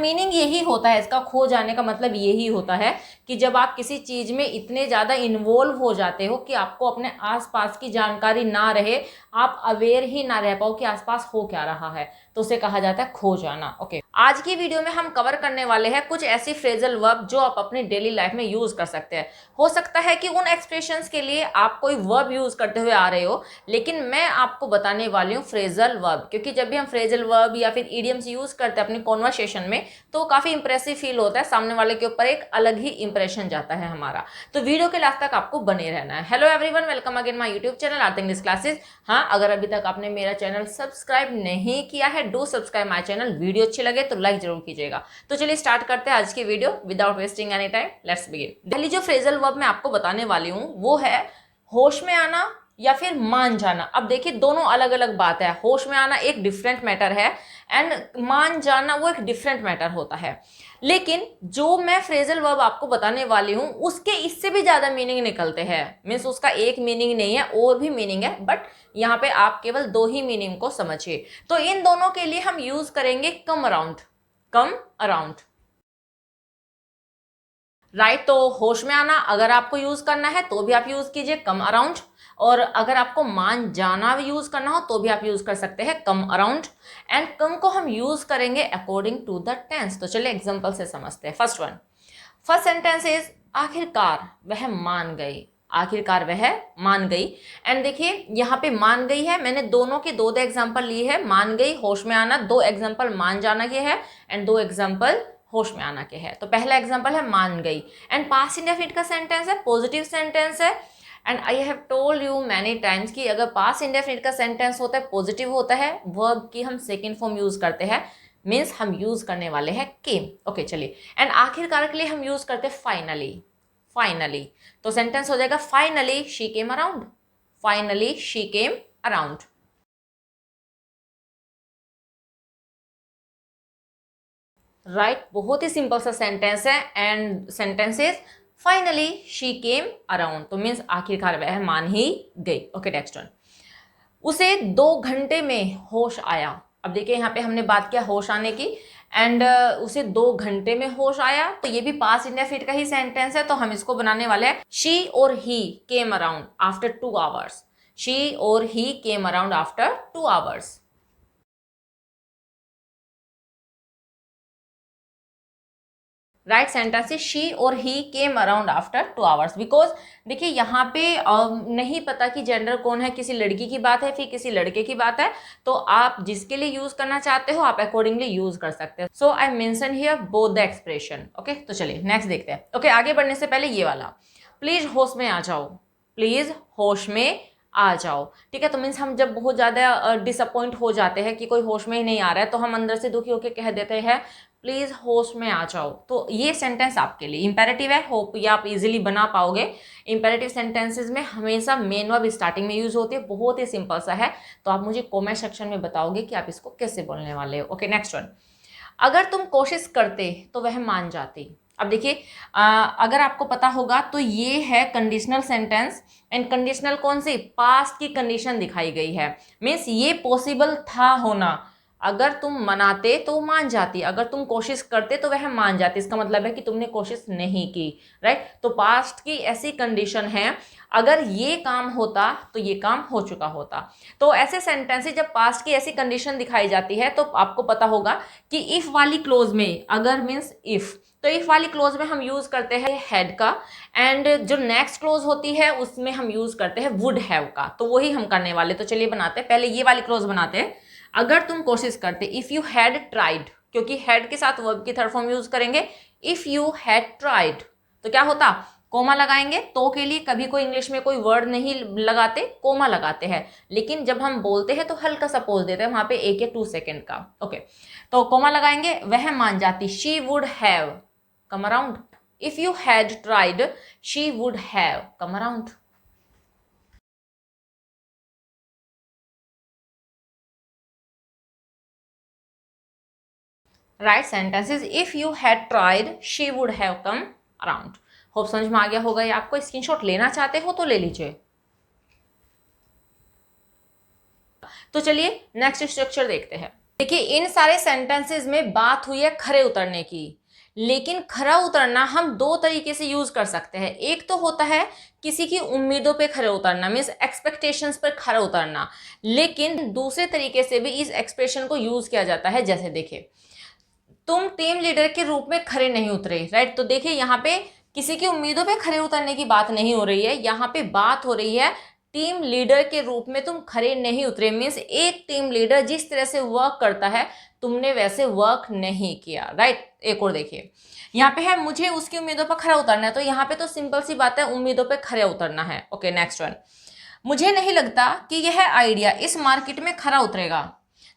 Meaning यही होता है, इसका खो जाने का मतलब यही होता है कि जब आप किसी चीज में इतने ज्यादा इन्वॉल्व हो जाते हो कि आपको अपने आसपास की जानकारी ना रहे, आप अवेयर ही ना रह पाओ कि आसपास हो क्या रहा है, तो उसे कहा जाता है खो जाना। ओके, आज की वीडियो में हम कवर करने वाले हैं कुछ ऐसी फ्रेजल वर्ब जो आप अपनी डेली लाइफ में यूज कर सकते हैं। हो सकता है कि उन एक्सप्रेशंस के लिए आप कोई वर्ब यूज करते हुए आ रहे हो, लेकिन मैं आपको बताने वाली हूँ फ्रेजल वर्ब, क्योंकि जब भी हम फ्रेजल वर्ब या फिर इडियम्स यूज करते हैं अपनी कॉन्वर्सेशन में तो काफी इंप्रेसिव फील होता है, सामने वाले के ऊपर एक अलग ही इंप्रेशन जाता है हमारा। तो वीडियो के लास्ट तक आपको बने रहना है। Hello everyone, welcome again my YouTube channel art English classes. हाँ, अगर अभी तक आपने मेरा चैनल सब्सक्राइब नहीं किया है, do subscribe my channel. Video अच्छी लगे तो लाइक जरूर कीजिएगा। तो चलिए स्टार्ट करते हैं आज की video without wasting any time. Let's begin. पहली जो फ्रेजल वर्ब मैं आपको बताने वाली हूँ वो है होश में आना या फिर मान जाना। अब देखिए, दोनों अलग अलग बात है। होश में आना एक डिफरेंट मैटर है एंड मान जाना वो एक डिफरेंट मैटर होता है। लेकिन जो मैं फ्रेजल वर्ब आपको बताने वाली हूं उसके इससे भी ज्यादा मीनिंग निकलते हैं। मीन्स उसका एक मीनिंग नहीं है, और भी मीनिंग है, बट यहाँ पे आप केवल दो ही मीनिंग को समझिए। तो इन दोनों के लिए हम यूज करेंगे come around. Come around, right. तो होश में आना अगर आपको यूज करना है तो भी आप यूज कीजिए कम अराउंड, और अगर आपको मान जाना भी यूज करना हो तो भी आप यूज कर सकते हैं कम अराउंड। एंड कम को हम यूज करेंगे अकॉर्डिंग टू द टेंस। तो चलिए एग्जांपल से समझते हैं। First one, first sentence is आखिरकार वह मान गई। आखिरकार वह मान गई। एंड देखिए यहाँ पे मान गई है, मैंने दोनों के दो एग्जांपल लिए है। मान गई, होश में आना, दो एग्जांपल मान जाना के है एंड दो एग्जांपल होश में आना के है। तो पहला एग्जांपल है मान गई एंड पास्ट इंडेफिनिट का सेंटेंस है, पॉजिटिव सेंटेंस है। And I have told you many times कि अगर पास्ट इंडेफिनिट का सेंटेंस होता है, पॉजिटिव होता है, वर्ब की हम सेकेंड फॉर्म यूज करते हैं, मीन्स हम यूज करने वाले हैं केम। ओके चलिए, एंड आखिरकार के लिए हम यूज करते हैं फाइनली। फाइनली, तो सेंटेंस हो जाएगा finally she came around. Finally she came around. Right, बहुत ही सिंपल सा सेंटेंस है and sentence is finally she came around, तो मीन्स आखिरकार वह मान ही गई। ओके नेक्स्ट वन, उसे 2 घंटे में होश आया। अब देखिए यहाँ पे हमने बात किया होश आने की एंड उसे 2 घंटे में होश आया, तो ये भी पास्ट इंडेफिनिट का ही सेंटेंस है। तो हम इसको बनाने वाले हैं she or he came around after 2 hours. She or he came around after 2 hours. Right sentence is she or he came around after 2 hours. Because देखिए यहाँ पे नहीं पता कि जेंडर कौन है, किसी लड़की की बात है फिर किसी लड़के की बात है, तो आप जिसके लिए यूज करना चाहते हो आप अकॉर्डिंगली यूज कर सकते हो। So I mention here both the expression. Okay, तो चलिए नेक्स्ट देखते हैं। ओके, आगे बढ़ने से पहले ये वाला, प्लीज होश में आ जाओ। प्लीज होश में आ जाओ, ठीक है। तो मीन्स हम जब बहुत ज्यादा डिसअपॉइंट हो जाते हैं कि कोई होश में ही नहीं आ रहा है, तो हम अंदर से दुखी होकर कह देते हैं प्लीज होश में आ जाओ। तो ये सेंटेंस आपके लिए इंपेरेटिव है, होप ये आप इजीली बना पाओगे। इंपेरेटिव सेंटेंसेस में हमेशा मेन वर्ब स्टार्टिंग में यूज होती है, बहुत ही सिंपल सा है। तो आप मुझे कमेंट सेक्शन में बताओगे कि आप इसको कैसे बोलने वाले हो। ओके नेक्स्ट वन, अगर तुम कोशिश करते तो वह मान जाती। अब देखिए, अगर आपको पता होगा तो ये है कंडीशनल सेंटेंस एंड कंडीशनल कौन सी, पास्ट की कंडीशन दिखाई गई है। मीन्स ये पॉसिबल था होना। अगर तुम मनाते तो मान जाती, अगर तुम कोशिश करते तो वह मान जाती, इसका मतलब है कि तुमने कोशिश नहीं की। राइट, तो पास्ट की ऐसी कंडीशन है, अगर ये काम होता तो ये काम हो चुका होता। तो ऐसे सेंटेंसेस जब पास्ट की ऐसी कंडीशन दिखाई जाती है तो आपको पता होगा कि इफ वाली क्लोज में, अगर मीन्स इफ, तो इफ वाली क्लोज में हम यूज करते हैं हैड का, एंड जो नेक्स्ट क्लोज होती है उसमें हम यूज करते हैं वुड हैव का। तो वही हम करने वाले। तो चलिए बनाते हैं, पहले ये वाली क्लोज बनाते हैं। अगर तुम कोशिश करते, इफ यू हैड ट्राइड, क्योंकि हैड के साथ वर्ब की थर्ड फॉर्म यूज करेंगे। इफ यू हैड ट्राइड तो क्या होता, कोमा लगाएंगे। तो के लिए कभी कोई इंग्लिश में कोई वर्ड नहीं लगाते, कोमा लगाते हैं। लेकिन जब हम बोलते हैं तो हल्का सा पोज देते हैं वहां पे 1 या 2 सेकेंड का। ओके, तो कोमा लगाएंगे, वह मान जाती, she would have come around. If you had tried she would have come around. Right sentence is if you had tried she would have come around. Hope समझ में आ गया होगा। ये आपको स्क्रीनशॉट लेना चाहते हो तो ले लीजिए। तो चलिए नेक्स्ट स्ट्रक्चर देखते हैं। देखिए इन सारे सेंटेंसेस में बात हुई है खरे उतरने की, लेकिन खरा उतरना हम दो तरीके से यूज कर सकते हैं। एक तो होता है किसी की उम्मीदों पे खरे उतरना, मीन्स एक्सपेक्टेशंस पर खरा उतरना, लेकिन दूसरे तरीके से भी इस एक्सप्रेशन को यूज किया जाता है। जैसे देखिए, तुम टीम लीडर के रूप में खरे नहीं उतरे, राइट। तो देखिए यहाँ पे किसी की उम्मीदों पे खरे उतरने की बात नहीं हो रही है, यहाँ पे बात हो रही है टीम लीडर के रूप में तुम खरे नहीं उतरे, मीन्स एक टीम लीडर जिस तरह से वर्क करता है तुमने वैसे वर्क नहीं किया, राइट। एक और देखिए, यहाँ पे है मुझे उसकी उम्मीदों पर खरा उतरना है, तो यहाँ पे तो सिंपल सी बात है, उम्मीदों पर खरे उतरना है। ओके नेक्स्ट वन, मुझे नहीं लगता कि यह आइडिया इस मार्केट में खरा उतरेगा।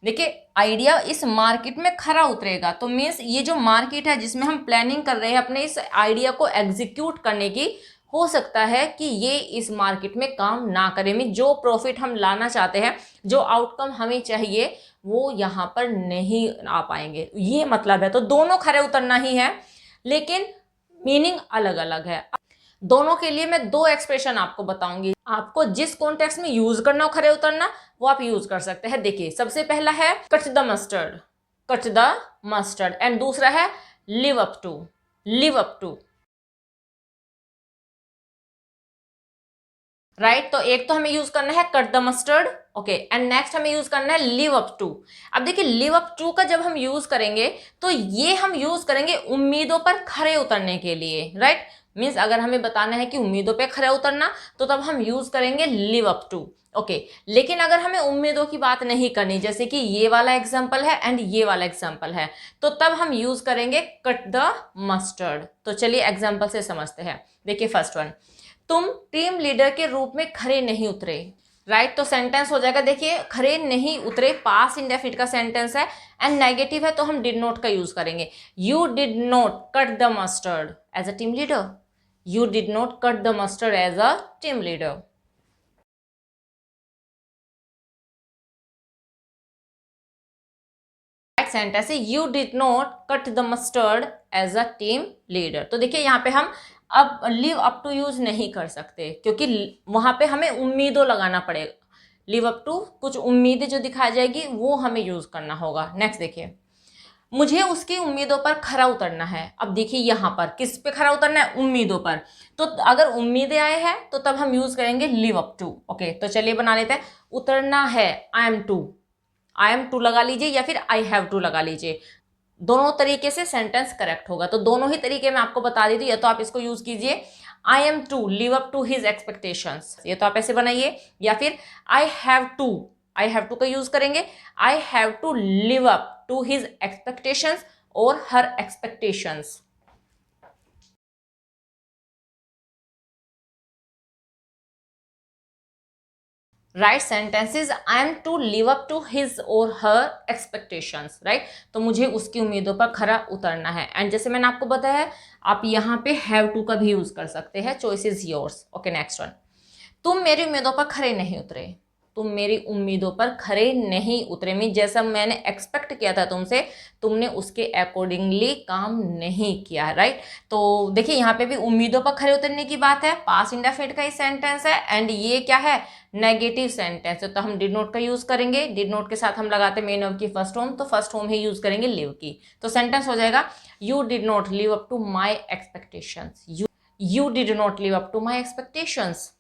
देखिए आइडिया इस मार्केट में खरा उतरेगा, तो मीन्स ये जो मार्केट है जिसमें हम प्लानिंग कर रहे हैं अपने इस आइडिया को एग्जीक्यूट करने की, हो सकता है कि ये इस मार्केट में काम ना करे, मीन जो प्रॉफिट हम लाना चाहते हैं, जो आउटकम हमें चाहिए, वो यहाँ पर नहीं आ पाएंगे, ये मतलब है। तो दोनों खरे उतरना ही है, लेकिन मीनिंग अलग अलग है। दोनों के लिए मैं दो एक्सप्रेशन आपको बताऊंगी, आपको जिस कॉन्टेक्स्ट में यूज करना हो खरे उतरना वो आप यूज कर सकते हैं। देखिए सबसे पहला है cut the mustard, cut the mustard, and दूसरा है live up to, live up to, right. तो एक तो हमें यूज करना है cut the mustard, okay, and next हमें यूज करना है लिव अप टू। अब देखिए लिव अप टू का जब हम यूज करेंगे तो ये हम यूज करेंगे उम्मीदों पर खरे उतरने के लिए, राइट। मीन्स अगर हमें बताना है कि उम्मीदों पे खरे उतरना, तो तब हम यूज करेंगे लिव अप टू, ओके। लेकिन अगर हमें उम्मीदों की बात नहीं करनी, जैसे कि ये वाला एग्जाम्पल है एंड ये वाला एग्जाम्पल है, तो तब हम यूज करेंगे कट द मस्टर्ड। तो चलिए एग्जाम्पल से समझते हैं। देखिए फर्स्ट वन, तुम टीम लीडर के रूप में खरे नहीं उतरे, राइट। तो सेंटेंस हो जाएगा, देखिए खरे नहीं उतरे पास इंडेफिनिट का सेंटेंस है, एंड नेगेटिव है तो हम डिड नॉट का यूज करेंगे। You did not cut the mustard as a team leader, you did not cut the mustard as a team leader. Sentence है you did not cut the mustard as a team leader. तो देखिए यहाँ पे हम अब live up to use नहीं कर सकते, क्योंकि वहां पे हमें उम्मीदों लगाना पड़ेगा। लिव अप टू कुछ उम्मीदें जो दिखाई जाएगी वो हमें यूज करना होगा। नेक्स्ट देखिए, मुझे उसकी उम्मीदों पर खरा उतरना है। अब देखिए यहाँ पर किस पे खरा उतरना है, उम्मीदों पर। तो अगर उम्मीदें आए हैं तो तब हम यूज करेंगे लिव अप टू, ओके। तो चलिए बना लेते हैं, उतरना है I am to, I am to लगा लीजिए या फिर आई हैव टू लगा लीजिए, दोनों तरीके से सेंटेंस करेक्ट होगा। तो दोनों ही तरीके मैं आपको बता दी थी, या तो आप इसको यूज कीजिए I am to live up to his expectations, ये तो आप ऐसे बनाइए, या फिर I have to, I have to का यूज करेंगे I have to live up to his expectations or her expectations. Right sentences, I am to live up to his or her expectations, right. तो मुझे उसकी उम्मीदों पर खरा उतरना है, एंड जैसे मैंने आपको बताया है आप यहाँ पे हैव टू का भी यूज कर सकते हैं, choice is yours, okay. Next one, तुम मेरी उम्मीदों पर खरे नहीं उतरे, तुम मेरी उम्मीदों पर खरे नहीं उतरे, मीन जैसा मैंने एक्सपेक्ट किया था तुमसे, तुमने उसके अकॉर्डिंगली काम नहीं किया, राइट। तो देखिए यहाँ पे भी उम्मीदों पर खरे उतरने की बात है, पास इंडेफिनिट का ही सेंटेंस है, एंड ये क्या है, नेगेटिव सेंटेंस है, तो हम डिड नॉट का यूज करेंगे। डिड नॉट के साथ हम लगाते मेन वर्ब की फर्स्ट फॉर्म, तो फर्स्ट फॉर्म ही यूज करेंगे लिव की। तो सेंटेंस हो जाएगा you did not live up to my expectations, you did not live up to my expectations.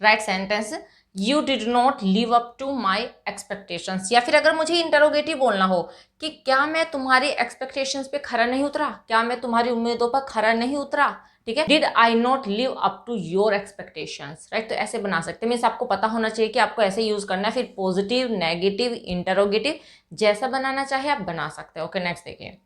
Right sentence, you did not live up to my expectations. या फिर अगर मुझे इंटरोगेटिव बोलना हो कि क्या मैं तुम्हारी एक्सपेक्टेशंस पे खरा नहीं उतरा, क्या मैं तुम्हारी उम्मीदों पर खरा नहीं उतरा, ठीक है। Did I not live up to your expectations, right. तो ऐसे बना सकते हैं, मीन्स आपको पता होना चाहिए कि आपको ऐसे यूज करना है, फिर पॉजिटिव नेगेटिव इंटरोगेटिव जैसा बनाना चाहे आप बना सकते हो, ओके। नेक्स्ट देखिए,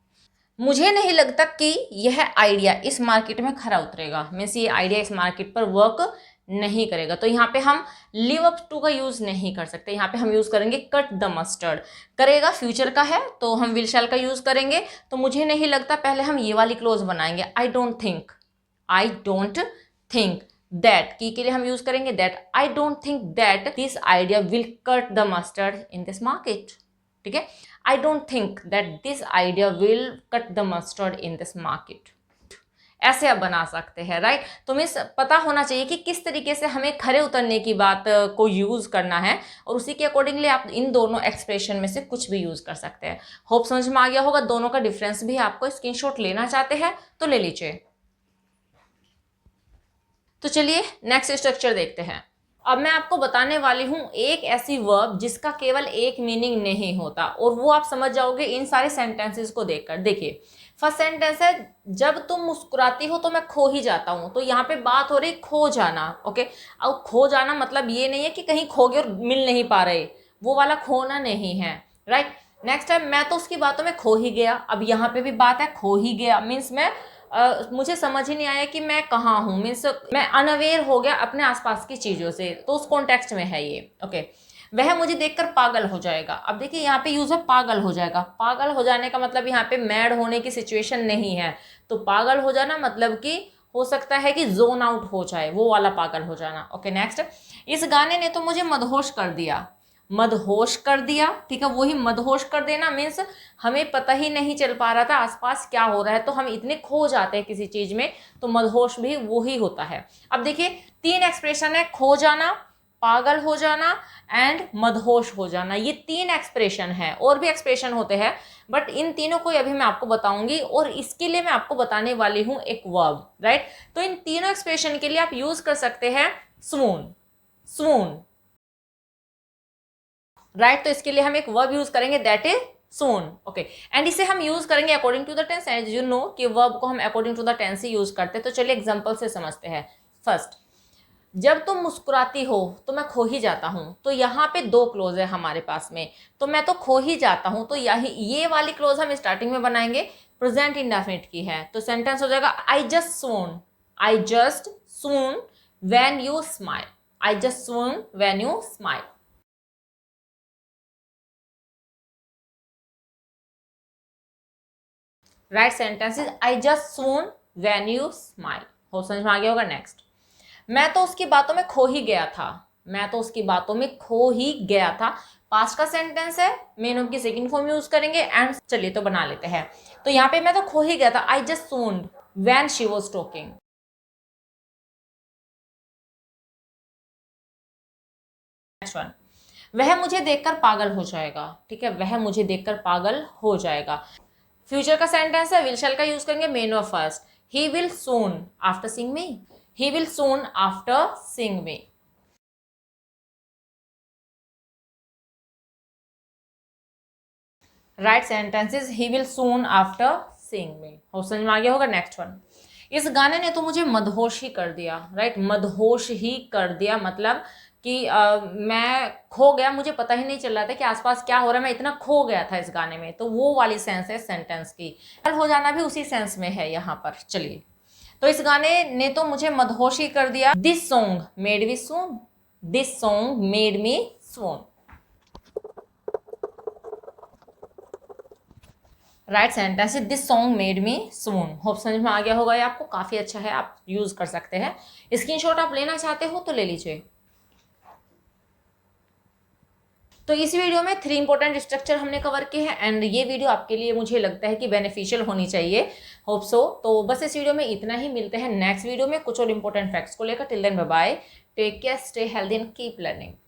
मुझे नहीं लगता कि यह आइडिया इस मार्केट में खरा उतरेगा, मीन्स ये आइडिया इस मार्केट पर वर्क नहीं करेगा। तो यहाँ पे हम लिव अप टू का यूज नहीं कर सकते, यहाँ पे हम यूज करेंगे कट द मस्टर्ड। करेगा फ्यूचर का है तो हम विल शैल का यूज करेंगे। तो मुझे नहीं लगता, पहले हम ये वाली क्लोज बनाएंगे, I don't think, I don't think that, की के लिए हम यूज करेंगे that, I don't think that this idea will cut the mustard in this market, ठीक है। I don't think that this idea will cut the mustard in this market. ऐसे आप बना सकते हैं, राइट। तुम्हें पता होना चाहिए कि किस तरीके से हमें खरे उतरने की बात को यूज करना है, और उसी के अकॉर्डिंगली आप इन दोनों एक्सप्रेशन में से कुछ भी यूज कर सकते हैं। होप समझ में आ गया होगा। दोनों का डिफरेंस भी आपको स्क्रीनशॉट लेना चाहते हैं तो ले लीजिए। तो चलिए नेक्स्ट स्ट्रक्चर देखते हैं। अब मैं आपको बताने वाली हूं एक ऐसी वर्ब जिसका केवल एक मीनिंग नहीं होता, और वो आप समझ जाओगे इन सारे सेंटेंसेस को देखकर। देखिए फर्स्ट सेंटेंस है, जब तुम मुस्कुराती हो तो मैं खो ही जाता हूं। तो यहाँ पे बात हो रही खो जाना, ओके। अब खो जाना मतलब ये नहीं है कि कहीं खो गए और मिल नहीं पा रहे, वो वाला खोना नहीं है, राइट। नेक्स्ट है, मैं तो उसकी बातों में खो ही गया। अब यहाँ पे भी बात है खो ही गया, मीन्स मैं मुझे समझ ही नहीं आया कि मैं कहाँ हूँ, मीन्स मैं अनअवेयर हो गया अपने आसपास की चीज़ों से, तो उस कॉन्टेक्स्ट में है ये, ओके। वह मुझे देखकर पागल हो जाएगा। अब देखिए यहाँ पे यूज है पागल हो जाएगा। पागल हो जाने का मतलब यहाँ पे मैड होने की सिचुएशन नहीं है, तो पागल हो जाना मतलब कि हो सकता है कि जोन आउट हो जाए, वो वाला पागल हो जाना, ओके। नेक्स्ट, इस गाने ने तो मुझे मदहोश कर दिया। मदहोश कर दिया, ठीक है, वही मदहोश कर देना मीन्स हमें पता ही नहीं चल पा रहा था आसपास क्या हो रहा है, तो हम इतने खो जाते हैं किसी चीज में, तो मदहोश भी वो ही होता है। अब देखिए तीन एक्सप्रेशन है, खो जाना, पागल हो जाना एंड मदहोश हो जाना। ये तीन एक्सप्रेशन है, और भी एक्सप्रेशन होते हैं बट इन तीनों को अभी मैं आपको बताऊंगी, और इसके लिए मैं आपको बताने वाली हूं एक वर्ब, राइट। तो इन तीनों एक्सप्रेशन के लिए आप यूज कर सकते हैं स्वून, स्वून, राइट। तो इसके लिए हम एक वर्ब यूज करेंगे that is swoon, okay. And इसे हम यूज करेंगे according to the tense, as you know कि वर्ब को हम अकॉर्डिंग टू द टेंस ही यूज करते हैं। तो चलिए एग्जांपल से समझते हैं। फर्स्ट, जब तुम मुस्कुराती हो तो मैं खो ही जाता हूं। तो यहाँ पे दो क्लोज है हमारे पास में, तो मैं तो खो ही जाता हूं, तो यही ये वाली क्लोज हम स्टार्टिंग में बनाएंगे, प्रेजेंट इंडेफिनिट की है, तो सेंटेंस हो जाएगा I just swoon, I just swoon when you smile, I just swoon when you smile. Right sentence is I just swoon when you smile. हो समझ में आ गया होगा। नेक्स्ट, मैं तो उसकी बातों में खो ही गया था। मैं तो उसकी बातों में खो ही गया था, पास्ट का सेंटेंस है, मेन वर्ब की सेकंड फॉर्म यूज करेंगे। एंड चलिए तो बना लेते हैं। तो यहाँ पे मैं तो खो ही गया था, आई just swoon when she was talking. Next one, वह मुझे देखकर पागल हो जाएगा, ठीक है, वह मुझे देखकर पागल हो जाएगा। फ्यूचर का सेंटेंस है, विल शैल का यूज करेंगे, main verb first. He will soon after seeing me, he will soon after seeing me. Right sentence is he will soon after seeing मी। हो समझ में आ गया होगा। नेक्स्ट वन, इस गाने ने तो मुझे मदहोश ही कर दिया, राइट। मदहोश ही कर दिया मतलब कि मैं खो गया, मुझे पता ही नहीं चल रहा था कि आसपास क्या हो रहा है, मैं इतना खो गया था इस गाने में, तो वो वाली सेंस है सेंटेंस की। हो जाना भी उसी सेंस में है यहाँ पर। चलिए, तो इस गाने ने तो मुझे मदहोश ही कर दिया। This song made me soon, this song made me soon. Right sentence is this song made me soon. Hope समझ में आ गया होगा, ये आपको काफी अच्छा है, आप यूज कर सकते हैं। स्क्रीनशॉट आप लेना चाहते हो तो ले लीजिए। तो इस वीडियो में 3 इंपॉर्टेंट स्ट्रक्चर हमने कवर किए हैं, एंड ये वीडियो आपके लिए मुझे लगता है कि बेनिफिशियल होनी चाहिए, होप सो। तो बस इस वीडियो में इतना ही, मिलते हैं नेक्स्ट वीडियो में कुछ और इंपॉर्टेंट फैक्ट्स को लेकर। Till then bye bye, take care, stay healthy and keep learning.